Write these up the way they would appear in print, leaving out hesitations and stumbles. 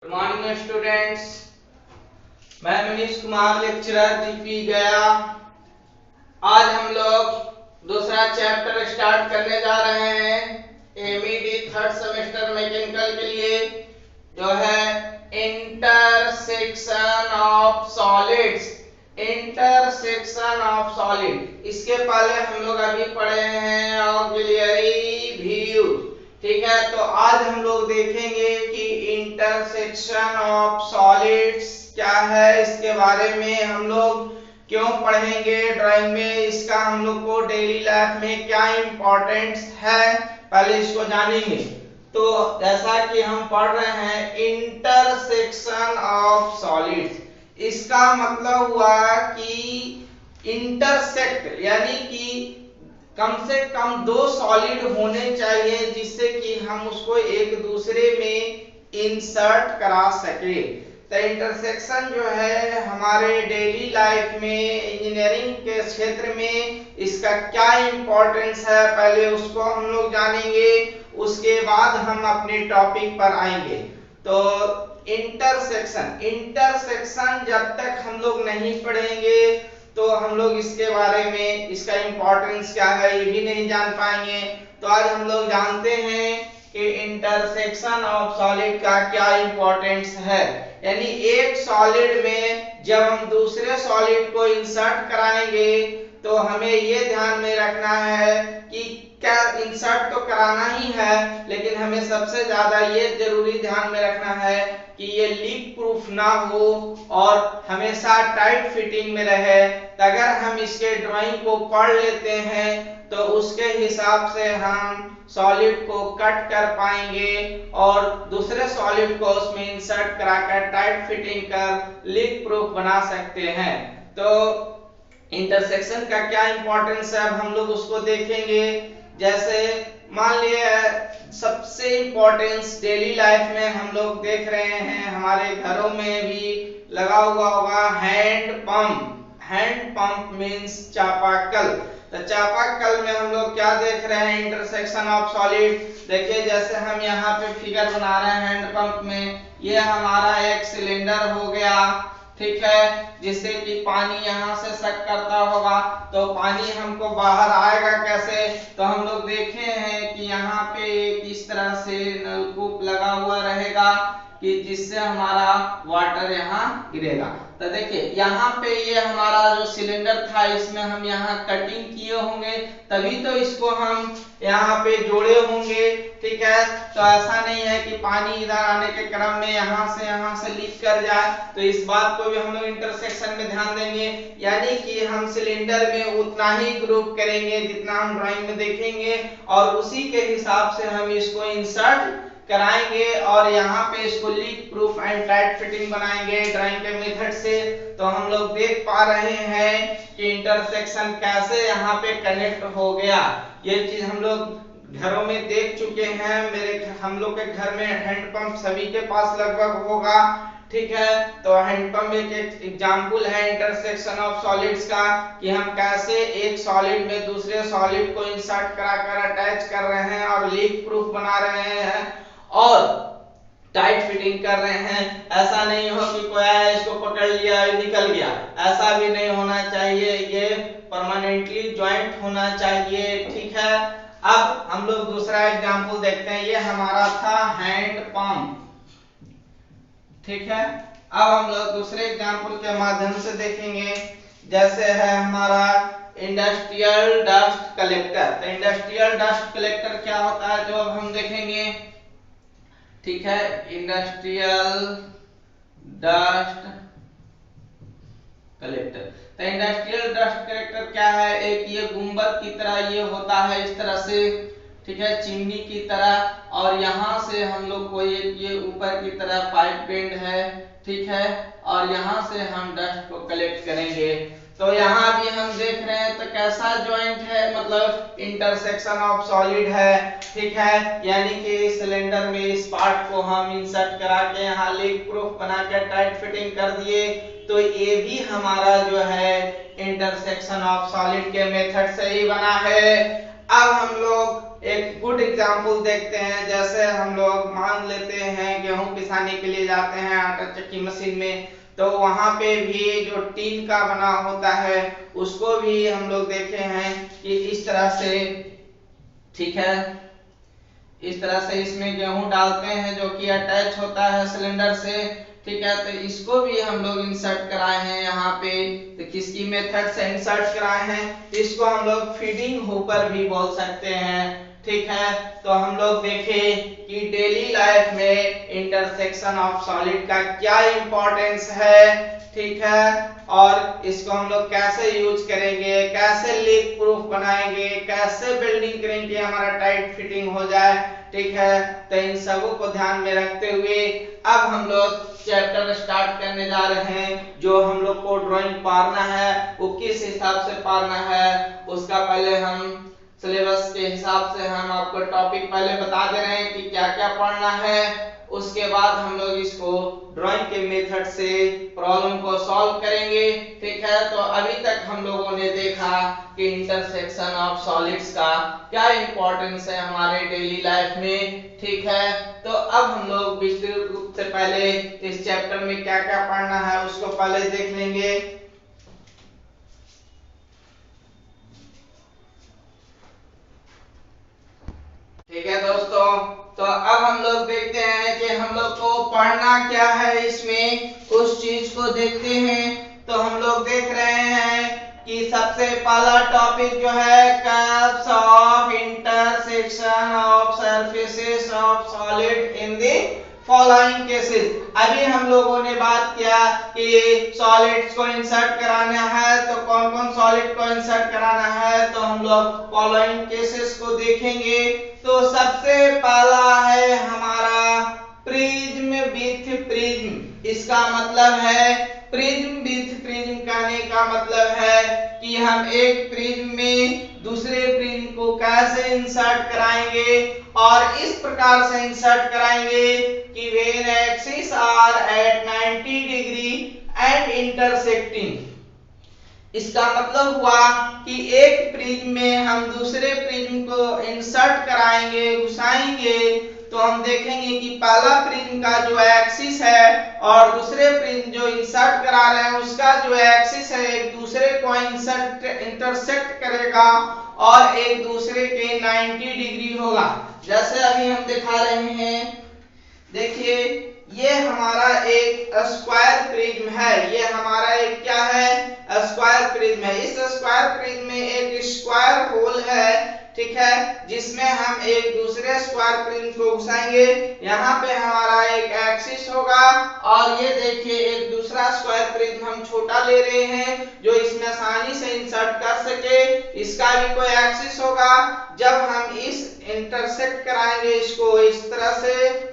Good morning students, मैं Manish Kumar lecturer DP गया। आज हम लोग दूसरा चैप्टर स्टार्ट करने जा रहे हैं एमईडी थर्ड सेमेस्टर मैकेनिकल के लिए, जो है intersection of solids. Intersection of solid, इसके पहले हम लोग अभी पढ़े हैं ऑक्सिलरी व्यूज। ठीक है, तो आज हम लोग देखेंगे कि इंटरसेक्शन ऑफ सॉलिड्स क्या है, इसके बारे में हम लोग क्यों पढ़ेंगे ड्राइंग में, इसका हम लोग को डेली लाइफ में क्या इंपॉर्टेंस है, पहले इसको जानेंगे। तो जैसा कि हम पढ़ रहे हैं इंटरसेक्शन ऑफ सॉलिड्स, इसका मतलब हुआ कि इंटरसेक्ट यानी कि कम से कम दो सॉलिड होने चाहिए जिससे कि हम उसको एक दूसरे में इंसर्ट करा सके। तो इंटरसेक्शन जो है हमारे डेली लाइफ में, इंजीनियरिंग के क्षेत्र में इसका क्या इंपॉर्टेंस है, पहले उसको हम लोग जानेंगे, उसके बाद हम अपने टॉपिक पर आएंगे। तो इंटरसेक्शन जब तक हम लोग नहीं पढ़ेंगे तो हम लोग इसके बारे में, इसका इंपॉर्टेंस क्या है ये भी नहीं जान पाएंगे। तो आज हम लोग जानते हैं कि इंटरसेक्शन ऑफ सॉलिड का क्या इंपॉर्टेंस है। यानी एक सॉलिड में जब हम दूसरे सॉलिड को इंसर्ट कराएंगे तो हमें ये ध्यान में रखना है कि क्या इंसर्ट तो कराना ही है, लेकिन हमें सबसे ज्यादा ये जरूरी ध्यान में रखना है कि ये लीक प्रूफ ना हो और हमेशा टाइट फिटिंग में रहे। अगर हम इसके ड्राइंग को पढ़ लेते हैं तो उसके हिसाब से हम सॉलिड को कट कर पाएंगे और दूसरे सॉलिड को उसमें इंसर्ट कराकर टाइट फिटिंग कर लीक प्रूफ बना सकते हैं। तो इंटरसेक्शन का क्या इंपॉर्टेंस है अब हम लोग उसको देखेंगे। जैसे मान लिया सबसे इंपॉर्टेंस डेली लाइफ में हम लोग देख रहे हैं, हमारे घरों में भी लगा हुआ होगा hand pump. Hand pump means चापाकल। तो चापाकल में हम लोग क्या देख रहे हैं, इंटरसेक्शन ऑफ सॉलिड। देखिए जैसे हम यहाँ पे फिगर बना रहे हैं हैंड पंप में, ये हमारा एक सिलेंडर हो गया, ठीक है, जिससे कि पानी यहाँ से सक करता होगा। तो पानी हमको बाहर आएगा कैसे, तो हम लोग देखे हैं कि यहाँ पे इस तरह से नलकूप लगा हुआ रहेगा कि जिससे हमारा वाटर यहाँ गिरेगा। तो देखिए यहाँ पे ये हमारा जो सिलेंडर था इसमें हम यहाँ कटिंग किए होंगे, तभी तो इसको हम यहाँ पे जोड़े होंगे। ठीक है, तो ऐसा नहीं है कि पानी इधर आने के क्रम में यहाँ से लीक कर जाए। तो इस बात को भी हम लोग इंटरसेक्शन में ध्यान देंगे, यानी कि हम सिलेंडर में उतना ही ग्रुप करेंगे जितना हम ड्राइंग में देखेंगे और उसी के हिसाब से हम इसको इंसर्ट कराएंगे और यहाँ पे इसको leak proof and tight fitting बनाएंगे ड्राइंग के मेथड से। तो हम लोग देख पा रहे हैं कि इंटरसेक्शन कैसे यहाँ पे कनेक्ट हो गया। ये चीज हम लोग घरों में देख चुके हैं, हम लोग के घर में हैंडपंप सभी के पास लगभग होगा। ठीक है, तो हैंडपंप एक एग्जांपल है इंटरसेक्शन ऑफ सॉलिड्स का, कि हम कैसे एक सॉलिड में दूसरे सॉलिड को इंसर्ट कराकर अटैच कर रहे हैं और लीक प्रूफ बना रहे हैं और टाइट फिटिंग कर रहे हैं। ऐसा नहीं हो कि कोई आया इसको पकड़ लिया निकल गया, ऐसा भी नहीं होना चाहिए, ये परमानेंटली जॉइंट होना चाहिए। ठीक है, अब हम लोग दूसरा एग्जांपल देखते हैं। ये हमारा था हैंड पंप, ठीक है। अब हम लोग दूसरे एग्जांपल के माध्यम से देखेंगे, जैसे है हमारा इंडस्ट्रियल डस्ट कलेक्टर। तो इंडस्ट्रियल डस्ट कलेक्टर क्या होता है जो अब हम देखेंगे, ठीक है। इंडस्ट्रियल डस्ट कलेक्टर, तो इंडस्ट्रियल डस्ट कलेक्टर क्या है, एक ये गुंबद की तरह ये होता है इस तरह से, ठीक है, चिमनी की तरह, और यहाँ से हम लोग को ये ऊपर की तरह पाइप बेंड है, ठीक है, और यहाँ से हम डस्ट को कलेक्ट करेंगे। तो यहाँ भी हम देख रहे हैं तो कैसा जॉइंट है, मतलब इंटरसेक्शन ऑफ सॉलिड है, ठीक है, यानी कि सिलेंडर में इस पार्ट को हम इंसर्ट करा के यहाँ लीक प्रूफ बना के टाइट फिटिंग कर दिए। तो ये भी हमारा जो है इंटरसेक्शन ऑफ सॉलिड के मेथड से ही बना है। अब हम लोग एक गुड एग्जांपल देखते हैं। जैसे हम लोग मान लेते हैं गेहूं पिसाने के लिए जाते हैं आटा चक्की मशीन में, तो वहां पे भी जो टीन का बना होता है उसको भी हम लोग देखे हैं कि इस तरह से, ठीक है, इस तरह से इसमें गेहूं डालते हैं जो कि अटैच होता है सिलेंडर से, ठीक है। तो इसको भी हम लोग इंसर्ट कराए हैं यहाँ पे, तो किसकी मेथड से इंसर्ट कराए हैं, इसको हम लोग फीडिंग हुपर भी बोल सकते हैं, ठीक है। तो हम लोग देखें कि डेली लाइफ में इंटरसेक्शन ऑफ सॉलिड का क्या इंपॉर्टेंस है, ठीक है, और इसको हम लोग कैसे यूज करेंगे, कैसे लीक प्रूफ बनाएंगे, कैसे बिल्डिंग करेंगे हमारा टाइट फिटिंग हो जाए, ठीक है। तो इन सबों को ध्यान में रखते हुए अब हम लोग चैप्टर स्टार्ट करने जा रहे हैं। जो हम लोग को ड्राइंग पारना है वो किस हिसाब से पारना है उसका पहले हम सिलेबस के हिसाब से हम आपको टॉपिक पहले बता दे रहे हैं कि क्या क्या पढ़ना है। उसके बाद हम लोग इसको ड्राइंग के मेथड से प्रॉब्लम को सॉल्व करेंगे, ठीक है। तो अभी तक हम लोगों ने देखा कि इंटरसेक्शन ऑफ सॉलिड्स का क्या इंपॉर्टेंस है हमारे डेली लाइफ में, ठीक है। तो अब हम लोग विस्तृत रूप से पहले इस चैप्टर में क्या क्या पढ़ना है उसको पहले देख लेंगे। ठीक है दोस्तों, तो अब हम लोग देखते हैं कि हम लोग को पढ़ना क्या है, इसमें उस चीज को देखते हैं। तो हम लोग देख रहे हैं कि सबसे पहला टॉपिक जो है curves of intersection of surfaces of solid in the following cases. अभी हम लोगों ने बात किया कि सॉलिड्स को इंसर्ट कराना है, तो कौन कौन सॉलिड को इंसर्ट कराना है, तो हम लोग फॉलोइंग केसेस को देखेंगे। तो सबसे पहला है हमारा प्रिज्म विथ प्रिज्म। इसका मतलब है प्रिज्म विथ प्रिज्म कहने का मतलब है कि हम एक प्रिज्म में दूसरे प्रिज्म को कैसे इंसर्ट कराएंगे, और इस प्रकार से इंसर्ट कराएंगे कि when axis are at 90 degree and intersecting. इसका मतलब हुआ कि एक प्रिज्म में हम दूसरे प्रिज्म को इंसर्ट कराएंगे, घुसाएंगे, तो हम देखेंगे कि पहला प्रिज्म का जो एक्सिस है और दूसरे प्रिज्म जो इंसर्ट करा रहे हैं उसका जो एक्सिस है एक दूसरे को इंटरसेक्ट करेगा और एक दूसरे के 90 डिग्री होगा। जैसे अभी हम दिखा रहे हैं, देखिए ये हमारा एक स्क्वायर प्रिज्म है, ये हमारा एक क्या है, स्क्वायर प्रिज्म है। इस स्क्वायर प्रिज्म में एक स्क्वायर होल है, ठीक है, जिसमें हम एक दूसरे स्क्वायर प्रिज्म को घुसाएंगे। यहाँ पे हमारा एक एक्सिस होगा और ये देखिए एक दूसरा स्क्वायर प्रिज्म हम छोटा ले रहे हैं जो इसमें आसानी से इंसर्ट कर सके, इसका भी कोई एक्सिस होगा। जब हम इस इंटरसेक्ट कराएंगे इसको इस तरह से,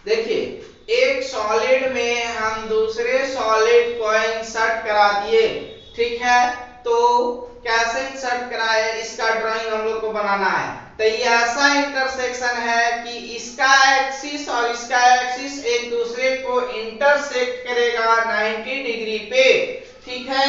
देखिए एक सॉलिड में हम दूसरे सॉलिड को इंसर्ट करा दिए, ठीक है। तो कैसे इंसर्ट कराए इसका ड्राइंग हम लोग को बनाना है। तो ये ऐसा इंटरसेक्शन है कि इसका एक्सिस और इसका एक्सिस एक दूसरे को इंटरसेक्ट करेगा 90 डिग्री पे, ठीक है।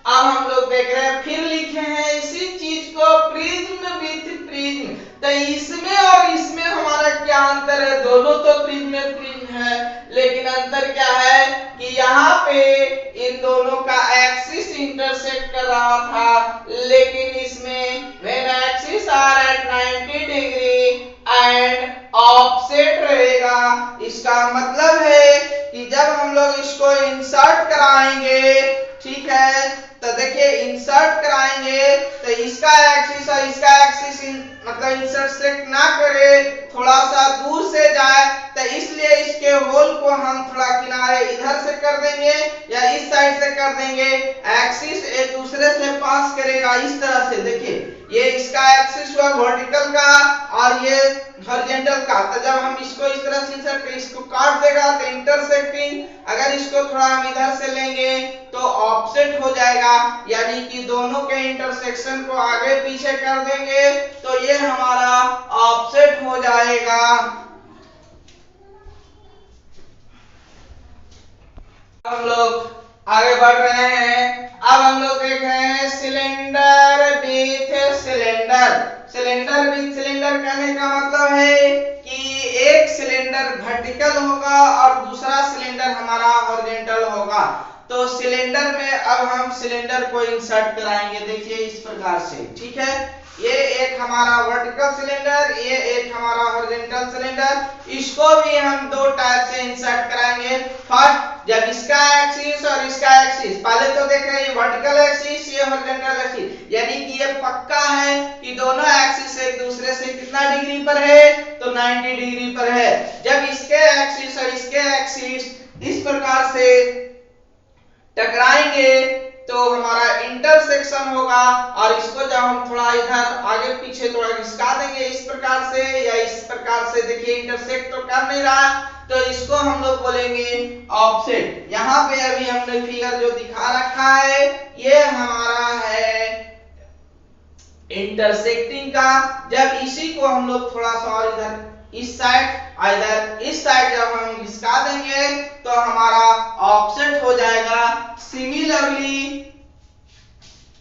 अब हम लोग देख रहे हैं, फिर लिखे हैं इसी चीज को प्रिज्म विथ प्रिज्म। तो इसमें और इसमें हमारा क्या अंतर है, दोनों तो प्रिज्म में प्रिज्म है, लेकिन अंतर क्या है कि यहाँ पे इन दोनों का एक्सिस इंटरसेक्ट कर रहा था, लेकिन इसमें when axis are at 90 degree and offset रहेगा। इसका मतलब है कि जब हम लोग इसको इंसर्ट कराएंगे, ठीक है, तो देखिए इंसर्ट कराएंगे तो इसका एक्सिस और इसका एक्सिस मतलब इंटरसेक्ट ना करे, थोड़ा सा दूर से जाए, तो इसलिए इसके होल को हम थोड़ा किनारे इधर से कर देंगे या इस साइड से कर देंगे। एक्सिस एक दूसरे से पास करेगा इस तरह से, देखिए ये इसका एक्सिस हुआ वर्टिकल का और ये हॉरिजॉन्टल का। तो जब हम इसको इस तरह से इंसर्ट करें, इसको काट देगा तो इंटरसेक्टिंग, अगर इसको थोड़ा हम इधर से लेंगे तो ऑफसेट हो जाएगा, यानी कि दोनों के इंटरसेक्शन को आगे पीछे कर देंगे तो ये हमारा ऑफसेट हो जाएगा। हम लोग आगे बढ़ रहे हैं। अब हम लोग देख रहे हैं cylinder with cylinder. Cylinder with cylinder कहने का मतलब है कि एक सिलेंडर वर्टिकल होगा और दूसरा सिलेंडर हमारा हॉरिजॉन्टल होगा। तो सिलेंडर में अब हम सिलेंडर को इंसर्ट कराएंगे, देखिए इस प्रकार से, ठीक है। ये एक हमारा वर्टिकल सिलेंडर, ये एक हमारा हॉरिजॉन्टल सिलेंडर। इसको भी हम दो टाइप से इंसर्ट कराएंगे। फर्स्ट, जब इसका एक्सिस और इसका एक्सिस, पहले तो देख रहे हैं ये वर्टिकल एक्सिस, ये हॉरिजॉन्टल एक्सिस, यानी कि ये पक्का है कि दोनों एक्सिस एक दूसरे से कितना डिग्री पर है, तो 90 डिग्री पर है। जब इसके एक्सिस और इसके एक्सिस इस प्रकार से टकराएंगे तो हमारा इंटरसेक्शन होगा, और इसको जब हम थोड़ा इधर आगे पीछे थोड़ा घिसका देंगे इस प्रकार से या इस प्रकार से, देखिए इंटरसेक्ट तो कर नहीं रहा, तो इसको हम लोग बोलेंगे ऑफसेट। यहाँ पे अभी हमने फिगर जो दिखा रखा है ये हमारा है इंटरसेक्टिंग का। जब इसी को हम लोग थोड़ा सा और इधर इस साइड जब हम घिसका देंगे तो हमारा ऑफसेट हो जाएगा। Similarly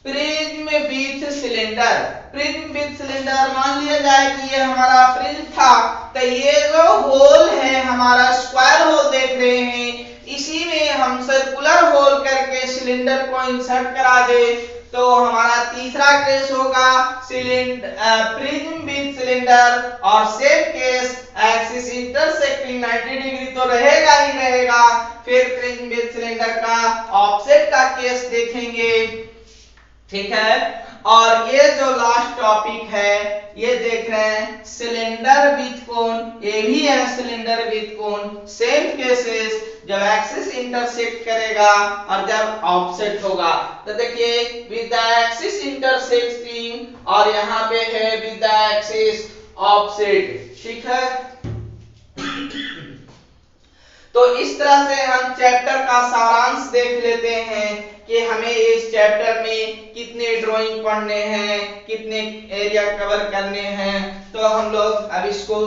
prism with cylinder, prism with cylinder, मान लिया जाए कि ये हमारा प्रिज्म था, तो ये जो होल है हमारा स्क्वायर होल देख रहे हैं, इसी में हम सर्कुलर होल करके सिलेंडर को इंसर्ट करा दे तो हमारा तीसरा केस होगा प्रिज्म विथ सिलेंडर। और same case axis intersecting 90 degree तो रहेगा ही रहेगा। फिर प्रिज्म विथ सिलेंडर का ऑफसेट का केस देखेंगे, ठीक है। और ये जो लास्ट टॉपिक है ये देख रहे हैं सिलेंडर विथ कोन, ये भी है cylinder with cone. Same cases, जब एक्सिस इंटरसेक्ट करेगा और जब ऑफसेट होगा, तो देखिए विद द एक्सिस इंटरसेक्टिंग और यहाँ पे है विद द एक्सिस ऑफसेट, ठीक है। तो इस तरह से हम चैप्टर का सारांश देख लेते हैं कि हमें इस चैप्टर में कितने ड्राइंग पढ़ने हैं, कितने एरिया कवर करने हैं। तो हम लोग अब इसको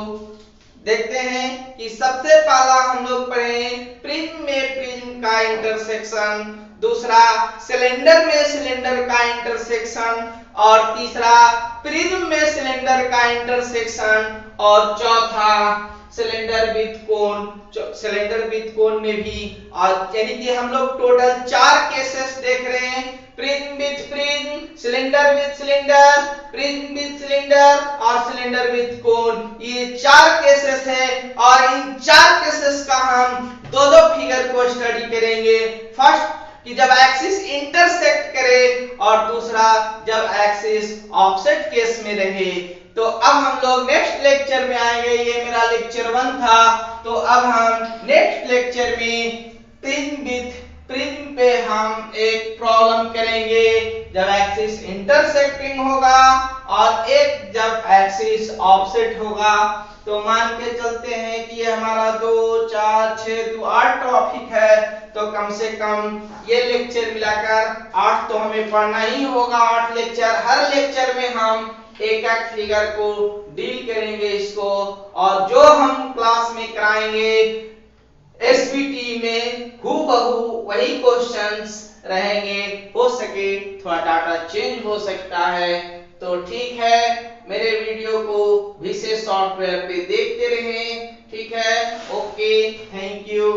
देखते हैं कि सबसे पहला हम लोग पढ़े प्रिज्म में प्रिज्म का इंटरसेक्शन, दूसरा सिलेंडर में सिलेंडर का इंटरसेक्शन, और तीसरा प्रिज्म में सिलेंडर का इंटरसेक्शन, और चौथा cylinder with cone, cylinder with cone में भी। और यानी कि हम लोग टोटल 4 केसेस देख रहे हैं, prism with prism, cylinder with cylinder, prism with cylinder और सिलेंडर विथ कोन। ये 4 केसेस है और इन 4 केसेस का हम दो फिगर को स्टडी करेंगे। फर्स्ट कि जब एक्सिस इंटरसेक्ट करे और दूसरा जब एक्सिस ऑफसेट केस में रहे। तो अब हम लोग नेक्स्ट लेक्चर में आएंगे, ये मेरा लेक्चर 1 था। तो अब हम नेक्स्ट लेक्चर में प्रिज्म विथ प्रिज्म पे हम एक प्रॉब्लम करेंगे जब एक्सिस इंटरसेक्टिंग होगा और एक जब एक्सिस ऑफसेट होगा। तो मान के चलते हैं कि ये हमारा 2 4 6 2 8 टॉपिक है, तो कम से कम ये लेक्चर मिलाकर 8 तो हमें पढ़ना ही होगा। 8 लेक्चर, हर लेक्चर में हम एक एक फिगर को डील करेंगे इसको, और जो हम क्लास में कराएंगे एसपीटी में हूबहू वही क्वेश्चंस रहेंगे। हो सके थोड़ा डाटा चेंज हो सकता है। तो ठीक है, मेरे वीडियो को विशेष सॉफ्टवेयर पे देखते रहें, ठीक है। Okay, thank you.